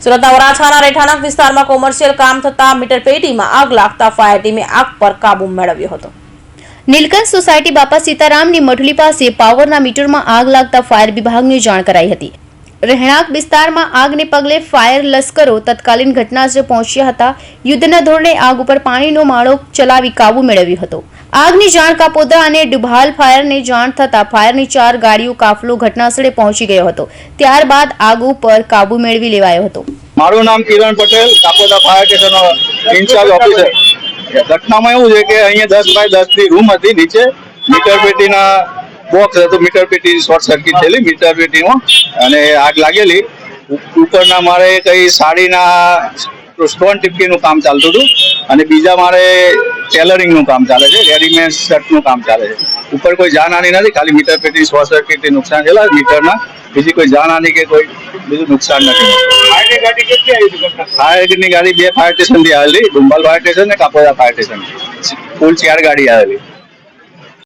સુરતના વરાછાના રેઠાણક વિસ્તારમાં કોમર્શિયલ કામ થતા મીટર પેટીમાં આગ લાગતા ફાયર ટીમે આગ પર કાબુ મેળવ્યો હતો। નીલકંઠ સોસાયટી બાપા સીતારામની મઠલી પાસે પાવરના મીટરમાં આગ લાગતા ફાયર વિભાગને જાણ કરાઈ હતી। રહેણાંક વિસ્તારમાં આગને પગલે ફાયર લશ્કરો તત્કાલીન ઘટનાસ્થળે પહોંચ્યા હતા। યુદ્ધના ધોરણે આગ ઉપર પાણીનો માળો ચલાવી કાબુ મેળવ્યો હતો। આગની જાણ કાપોદ્રા અને ડુભાલ ફાયરને જાણ થતા ફાયરની 4 ગાડીઓ કાફલો ઘટનાસ્થળે પહોંચી ગયો હતો। ત્યારબાદ આગ ઉપર કાબુ મેળવી લેવાયો હતો। મારું નામ કિરણ પટેલ, કાપોદ્રા ફાયર સ્ટેશનનો ઇન્ચાર્જ ઓફિસર। ઘટનામાં એવું છે કે અહીંયા 10 બાય 10 ની રૂમ હતી, નીચે મીટર પેટીના બોક્સ હતું, મીટર પેટી શોર્ટ સર્કિટ થયેલી મીટર પેટીમાં અને આગ લાગેલી। ઉપરના મારે કઈ સાડીના સ્ટોન ટીપકીનું કામ ચાલતું હતું અને બીજા મારે ટેલરિંગનું કામ ચાલે છે, રેડીમેડ શર્ટનું કામ ચાલે છે। ઉપર કોઈ જાનહાની નથી, ખાલી મીટર પેટી શોર્ટ સર્કિટથી નુકસાન થયેલા મીટરના, બીજી કોઈ જાનહાની કે કોઈ બીજું નુકસાન નથી। ફાયરની ગાડી કેટલી આવી? ફાયરની ગાડી 2 ફાયર સ્ટેશનથી આવેલી, ડુંબાલ ફાયર સ્ટેશન ને કાપોદ્રા ફાયર સ્ટેશન, કુલ 4 ગાડી આવેલી।